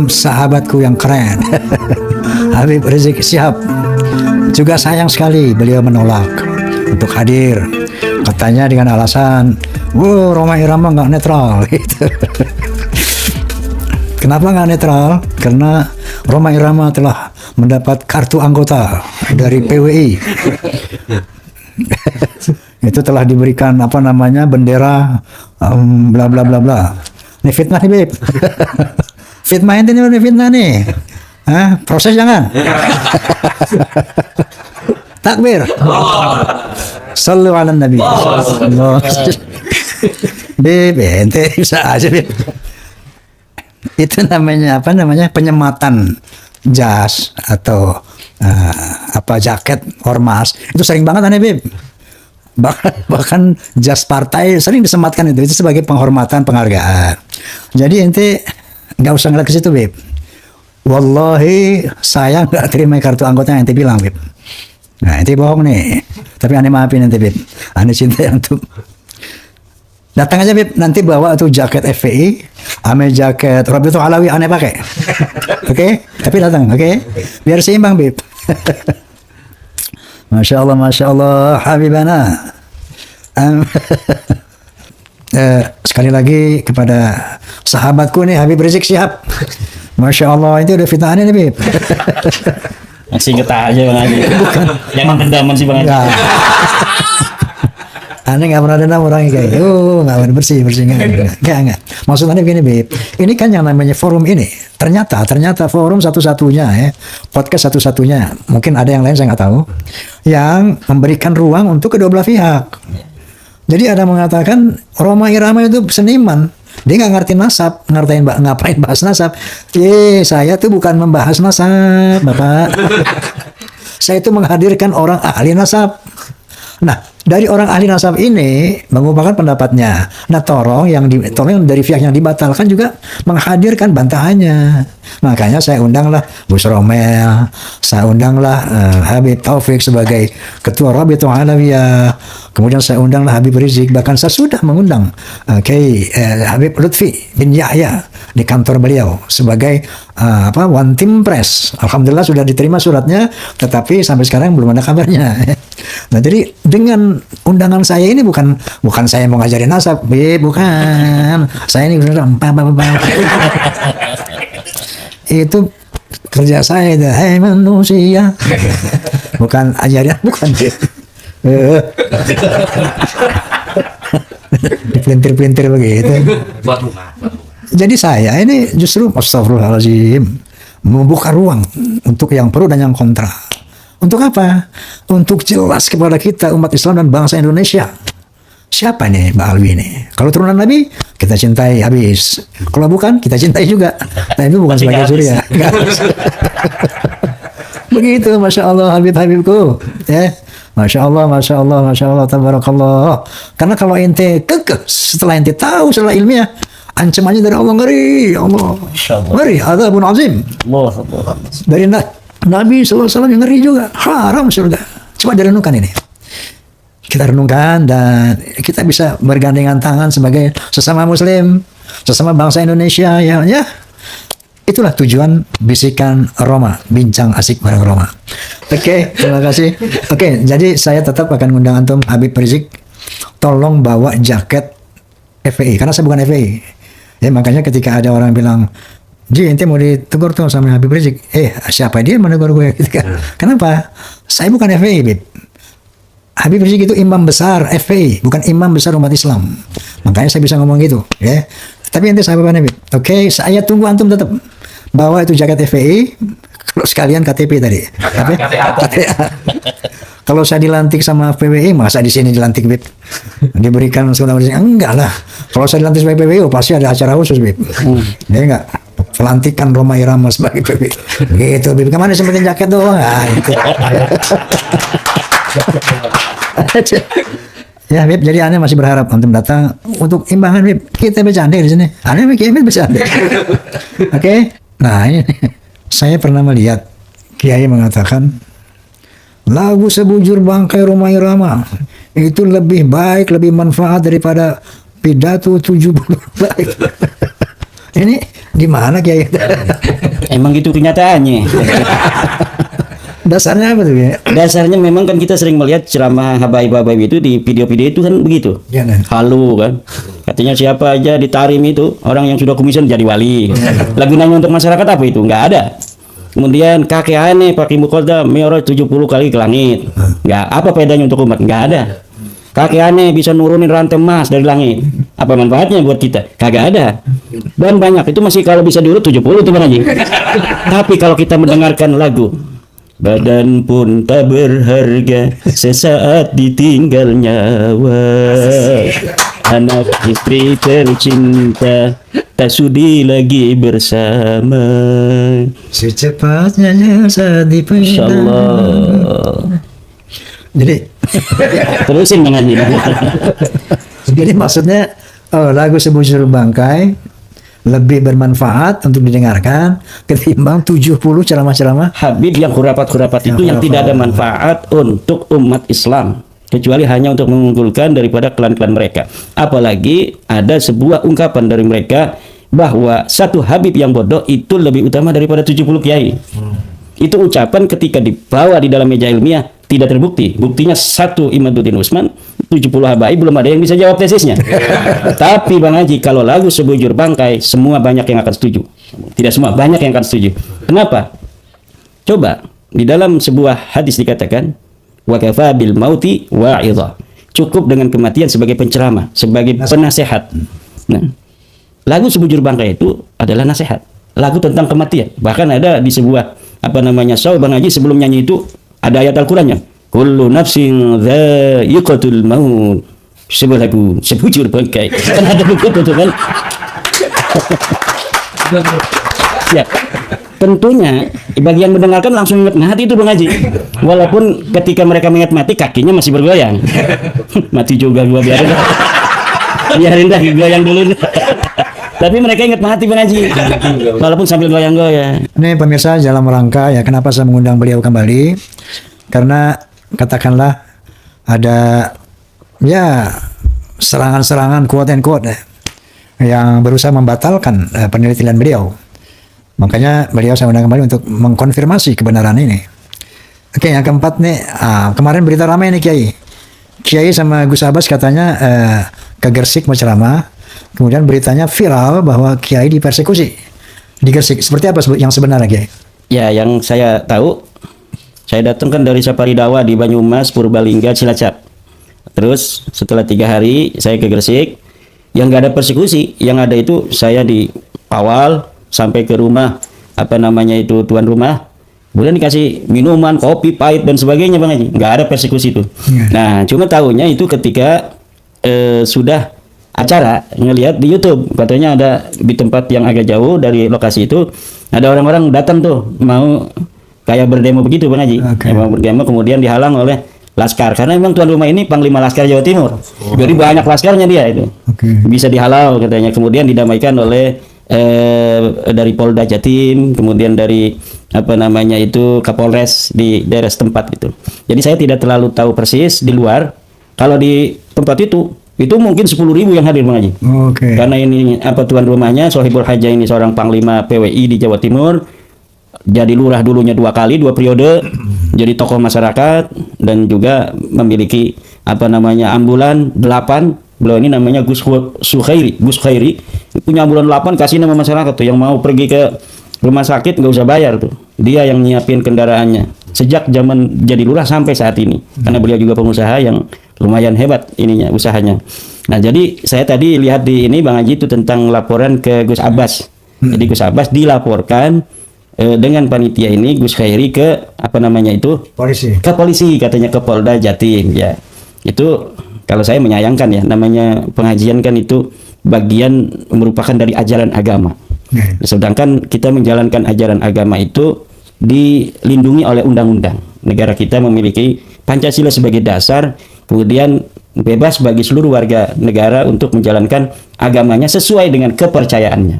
Sahabatku yang keren Habib Rizik Syihab, juga sayang sekali beliau menolak untuk hadir, katanya dengan alasan Roma Irama nggak netral gitu. Kenapa nggak netral? Karena Roma Irama telah mendapat kartu anggota dari PWI. Itu telah diberikan bendera bla bla bla bla. Ini fitnah nih, Beb. Fitnah ini fitnah nih. Proses jangan. Takbir. Sallu ala Nabi. Beb, ente bisa aja, Beb. Itu namanya penyematan jas atau jaket ormas. Itu sering banget aneh, Beb. Bahkan jas partai sering disematkan itu sebagai penghormatan, penghargaan. Jadi ente nggak usah ngeliat ke situ, Beb. Wallahi saya nggak terima kartu anggota yang ente bilang, Beb. Nah, ente bohong nih. Tapi aneh maafin ente, Beb. Aneh cinta yang tuh. Datang aja, Beb. Nanti bawa tuh jaket FPI, ame jaket Rabitul Alawi aneh pakai. Oke? Tapi datang, oke? Biar seimbang, Beb. Masya Allah, Habibana. Sekali lagi kepada sahabatku nih, Habib Rizik Syihab. Masya Allah, itu udah fitnah nih, Bib. Masih getah aja Bang Haji. Bukan. Jangan dendaman sih Bang Haji. Aneh nggak pernah dendam orangnya kayak gitu. Nggak bersih nggak. Maksudnya begini, Bib. Ini kan yang namanya forum ini. Ternyata forum satu-satunya ya, podcast satu-satunya. Mungkin ada yang lain saya nggak tahu. Yang memberikan ruang untuk kedua belah pihak. Jadi ada mengatakan Roma Irama itu seniman. Dia nggak ngerti nasab, ngapain bahas nasab. Saya tuh bukan membahas nasab, Bapak. Saya itu menghadirkan orang ahli nasab. Nah, dari orang ahli nasab ini mengungkapkan pendapatnya. Nah, tolong dari pihak yang dibatalkan juga menghadirkan bantahannya. Makanya saya undanglah Gus Romel, saya undanglah Habib Taufik sebagai Ketua Rabitul Alawiyah. Kemudian saya undanglah Habib Rizik, bahkan saya sudah mengundang Kiai Habib Lutfi bin Yahya di kantor beliau sebagai one team press. Alhamdulillah sudah diterima suratnya, tetapi sampai sekarang belum ada kabarnya. Nah, jadi dengan undangan saya ini bukan saya mau ngajarin nasab, bukan. Saya ini itu kerja saya itu, hai manusia. Bukan ajaran, bukan. Dipelintir-pelintir begitu. Jadi saya ini justru astagfirullahaladzim membuka ruang untuk yang pro dan yang kontra. Untuk apa? Untuk jelas kepada kita umat Islam dan bangsa Indonesia. Siapa nih Mbak Alwi ini? Kalau turunan Nabi, kita cintai habis. Kalau bukan, kita cintai juga. Nah, itu bukan sebagai surya. Begitu, Masya Allah, Habibku. Ya. Masya Allah, tabarakallah. Karena kalau ente kekeh, setelah ente tahu setelah ilmiah, ancamannya dari Allah ngeri, Allah. Ngeri, azabun azim. Dari Nabi SAW yang ngeri juga, haram surga. Coba direnungkan ini. Kita renungkan dan kita bisa bergandengan tangan sebagai sesama Muslim, sesama bangsa Indonesia. Ya. Itulah tujuan bisikan Roma, bincang asik bareng Roma. Oke, terima kasih. Oke, jadi saya tetap akan ngundang antum Habib Rizik. Tolong bawa jaket FPI, karena saya bukan FPI. Ya, makanya ketika ada orang bilang, Ji, ente mau ditegur tuh sama Habib Rizik. Siapa dia menegur gue? Kenapa? Saya bukan FPI, Bib. Habib Rizik itu imam besar FPI, bukan imam besar umat Islam. Makanya saya bisa ngomong gitu, ya. Tapi ente sahabat Habib. Oke, saya tunggu antum tetap bawa itu jaket FPI. Kalau sekalian KTP tadi. KTA. Kalau saya dilantik sama PWI, masa di sini dilantik, Bib? Diberikan segala macam. Enggak lah. Kalau saya dilantik sebagai PWI, pasti ada acara khusus, Bib. Ya enggak. Pelantikan Roma Irama sebagai PWI. Gitu, Bib. Kemana sempetin jaket doang? Itu. Ya, Bib. Jadi aneh masih berharap antum datang untuk imbangan, Bib. Kita bercanda di sini. Aneh Bib bercanda. Oke. Nah, ini saya pernah melihat kiai mengatakan lagu sebujur bangkai Roma Irama itu lebih baik, lebih manfaat daripada pidato 70 baik. Ini Gimana Kiai? Emang gitu kenyataannya. Dasarnya apa tuh ya? Dasarnya memang kan kita sering melihat ceramah habaib-habaib itu di video-video itu kan begitu. Ya, nah. Halu kan. Katanya siapa aja di Tarim itu orang yang sudah kumisan jadi wali. Lah gunanya untuk masyarakat apa itu? Nggak ada. Kemudian kakek aneh pakai mukodam mi'raj 70 kali ke langit. Nggak apa bedanya untuk umat? Nggak ada. Kakek aneh bisa nurunin rantai emas dari langit. Apa manfaatnya buat kita? Kagak ada. Dan banyak itu masih kalau bisa diurut 70 tuh Bang Haji. Tapi kalau kita mendengarkan lagu badan pun tak berharga sesaat ditinggal nyawa, anak istri tercinta tak sudi lagi bersama. Secepatnya saat Insya dipendam. Allah. Jadi Terusin Bang Haji. jadi maksudnya lagu Sebujur Bangkai lebih bermanfaat untuk didengarkan ketimbang 70 ceramah-ceramah. Habib yang khurafat-khurafat itu yang tidak ada manfaat untuk umat Islam kecuali hanya untuk mengunggulkan daripada klan-klan mereka. Apalagi ada sebuah ungkapan dari mereka bahwa satu Habib yang bodoh itu lebih utama daripada 70 kiai. Itu ucapan ketika dibawa di dalam meja ilmiah tidak terbukti. Buktinya satu Imaduddin Usman, 70 habaib belum ada yang bisa jawab tesisnya. Tapi Bang Haji, kalau lagu Sebujur Bangkai semua banyak yang akan setuju. Tidak semua, banyak yang akan setuju. Kenapa? Coba di dalam sebuah hadis dikatakan wa kafa bil mauti wa'idha. Cukup dengan kematian sebagai penceramah, sebagai penasehat. Nah, lagu Sebujur Bangkai itu adalah nasihat. Lagu tentang kematian. Bahkan ada di sebuah show Bang Haji sebelum nyanyi itu ada ayat Al-Qur'annya. Kullu nafsin dha'iqatul maut. Sebuah lagu Sebujur Bangkai. Kan ada begitu tuh kan. Ya. Tentunya bagian mendengarkan langsung ingat mati itu Bang Haji. Walaupun ketika mereka mengingat mati kakinya masih bergoyang. Mati juga gua biarin dah goyang dulu. Tapi mereka ingat mati Bang Haji. Walaupun sambil goyang-goyang. Ini pemirsa dalam rangka ya kenapa saya mengundang beliau kembali, karena katakanlah ada ya serangan-serangan quote and quote yang berusaha membatalkan penelitian beliau. Makanya beliau saya undang kembali untuk mengkonfirmasi kebenaran ini. Oke, yang keempat nih, kemarin berita ramai nih Kiai sama Gus Abbas katanya ke Gresik mau ceramah. Kemudian beritanya viral bahwa Kiai dipersekusi di Gresik. Seperti apa yang sebenarnya Kiai? Ya, yang saya tahu, saya datang kan dari Sapari Dawa di Banyumas, Purbalingga, Cilacap. Terus setelah 3 hari saya ke Gresik, yang nggak ada persekusi, yang ada itu saya dikawal sampai ke rumah tuan rumah, kemudian dikasih minuman, kopi pahit dan sebagainya Bang Haji. Nggak ada persekusi itu. Nah, cuma tahunya itu ketika sudah acara ngelihat di YouTube, katanya ada di tempat yang agak jauh dari lokasi itu ada orang-orang datang tuh mau kayak berdemo begitu Bang Haji. Mau berdemo kemudian dihalang oleh laskar karena memang tuan rumah ini Panglima Laskar Jawa Timur. Jadi banyak laskarnya dia itu. Bisa dihalau katanya, kemudian didamaikan oleh dari Polda Jatim, kemudian dari Kapolres di daerah setempat gitu. Jadi saya tidak terlalu tahu persis di luar. Kalau di tempat itu mungkin 10.000 yang hadir Bang Haji. Karena ini tuan rumahnya Sohibul Haja ini seorang Panglima PWI di Jawa Timur. Jadi lurah dulunya 2 kali 2 periode. Jadi tokoh masyarakat dan juga memiliki ambulan 8. Beliau ini namanya Gus Khairi, punya ambulan 8 kasih nama masyarakat tuh yang mau pergi ke rumah sakit nggak usah bayar tuh. Dia yang nyiapin kendaraannya sejak zaman jadi lurah sampai saat ini. Karena beliau juga pengusaha yang lumayan hebat ininya usahanya. Nah, jadi saya tadi lihat di ini Bang Haji itu tentang laporan ke Gus Abbas. Jadi Gus Abbas dilaporkan dengan panitia ini Gus Khairi ke polisi. Ke polisi katanya, ke Polda Jatim ya. Itu kalau saya menyayangkan ya, namanya pengajian kan itu bagian merupakan dari ajaran agama. Sedangkan kita menjalankan ajaran agama itu dilindungi oleh undang-undang. Negara kita memiliki Pancasila sebagai dasar, kemudian bebas bagi seluruh warga negara untuk menjalankan agamanya sesuai dengan kepercayaannya.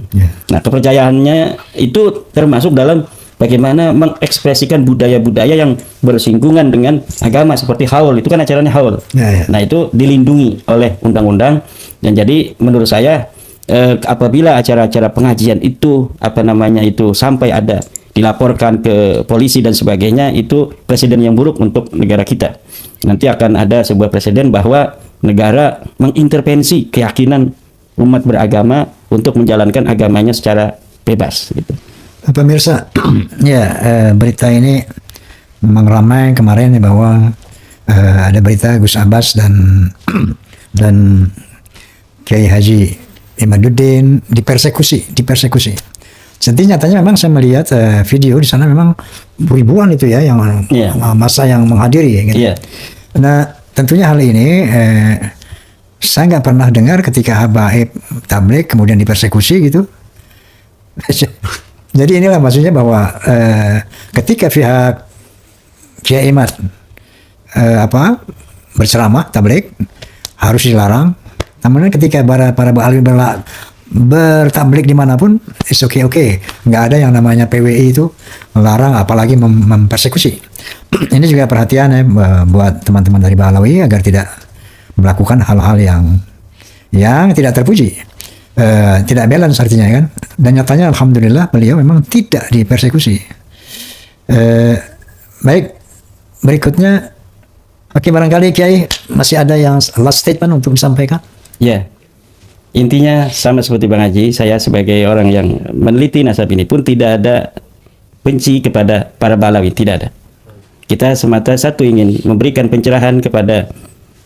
Nah, kepercayaannya itu termasuk dalam bagaimana mengekspresikan budaya-budaya yang bersinggungan dengan agama seperti haul, itu kan acaranya haul. Nah, itu dilindungi oleh undang-undang dan jadi menurut saya apabila acara-acara pengajian itu sampai ada dilaporkan ke polisi dan sebagainya, itu presiden yang buruk untuk negara kita. Nanti akan ada sebuah presiden bahwa negara mengintervensi keyakinan umat beragama untuk menjalankan agamanya secara bebas gitu. Pemirsa, ya berita ini memang ramai kemarin ya, bahwa ada berita Gus Abbas dan Kiai Haji Imaduddin dipersekusi. Jadi nyatanya memang saya melihat video di sana memang ribuan itu ya yang masa yang menghadiri gitu. Nah, tentunya hal ini saya nggak pernah dengar ketika habaib tabligh kemudian dipersekusi gitu. Jadi inilah maksudnya bahwa ketika pihak Kiai Imad berceramah tabligh harus dilarang. Namun ketika para alim bertabligh dimanapun, oke, nggak ada yang namanya PWI itu melarang, apalagi mempersekusi. Ini juga perhatian ya buat teman-teman dari Bahlawi agar tidak melakukan hal-hal yang tidak terpuji, tidak balance artinya kan. Dan nyatanya alhamdulillah beliau memang tidak dipersekusi. Baik, berikutnya, oke, barangkali Kiai masih ada yang last statement untuk disampaikan. Ya, intinya sama seperti Bang Haji, saya sebagai orang yang meneliti nasab ini pun tidak ada benci kepada para Bahlawi, tidak ada. Kita semata satu ingin memberikan pencerahan kepada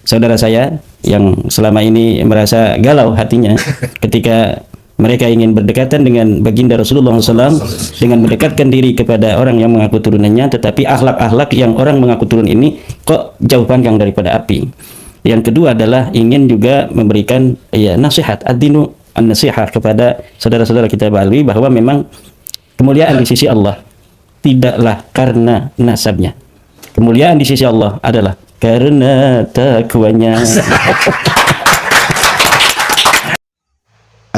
saudara saya yang selama ini merasa galau hatinya ketika mereka ingin berdekatan dengan baginda Rasulullah SAW dengan mendekatkan diri kepada orang yang mengaku turunannya, tetapi akhlak-akhlak yang orang mengaku turun ini kok jauh panggang daripada api. Yang kedua adalah ingin juga memberikan nasihat, ad-dinu an-nasihat kepada saudara-saudara kita Bahlawi bahwa memang kemuliaan di sisi Allah tidaklah karena nasabnya. Kemuliaan di sisi Allah adalah karena takwanya.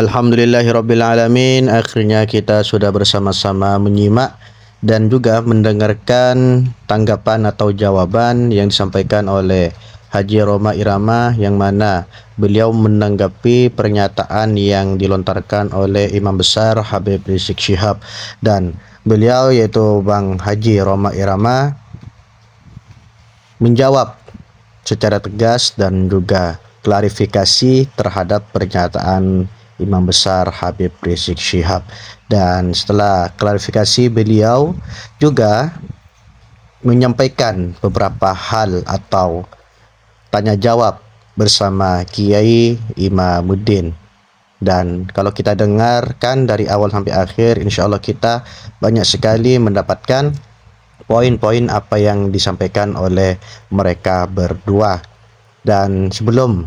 Alhamdulillahirabbil alamin, akhirnya kita sudah bersama-sama menyimak dan juga mendengarkan tanggapan atau jawaban yang disampaikan oleh Haji Roma Irama, yang mana beliau menanggapi pernyataan yang dilontarkan oleh Imam Besar Habib Rizik Syihab, dan beliau yaitu Bang Haji Roma Irama menjawab secara tegas dan juga klarifikasi terhadap pernyataan Imam Besar Habib Rizik Syihab. Dan setelah klarifikasi, beliau juga menyampaikan beberapa hal atau tanya jawab bersama Kiai Imamuddin. Dan kalau kita dengarkan dari awal sampai akhir, insya Allah kita banyak sekali mendapatkan poin-poin apa yang disampaikan oleh mereka berdua. Dan sebelum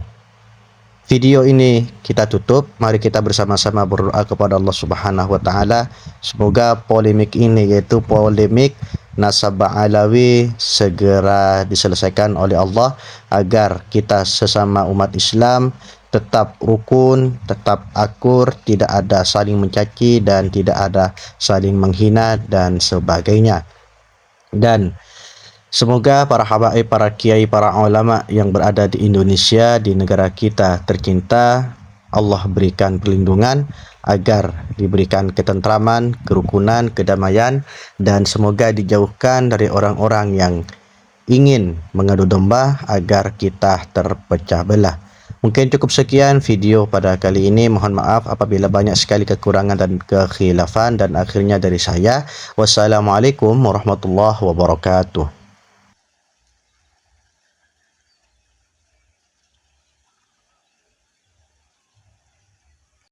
video ini kita tutup, mari kita bersama-sama berdoa kepada Allah Subhanahu wa taala. Semoga polemik ini, yaitu polemik nasab Alawi, segera diselesaikan oleh Allah agar kita sesama umat Islam tetap rukun, tetap akur, tidak ada saling mencaci dan tidak ada saling menghina dan sebagainya. Dan semoga para habaib, para kiai, para ulama yang berada di Indonesia, di negara kita tercinta, Allah berikan perlindungan agar diberikan ketentraman, kerukunan, kedamaian, dan semoga dijauhkan dari orang-orang yang ingin mengadu domba agar kita terpecah belah. Mungkin cukup sekian video pada kali ini. Mohon maaf apabila banyak sekali kekurangan dan kekhilafan. Dan akhirnya dari saya, wassalamualaikum warahmatullahi wabarakatuh.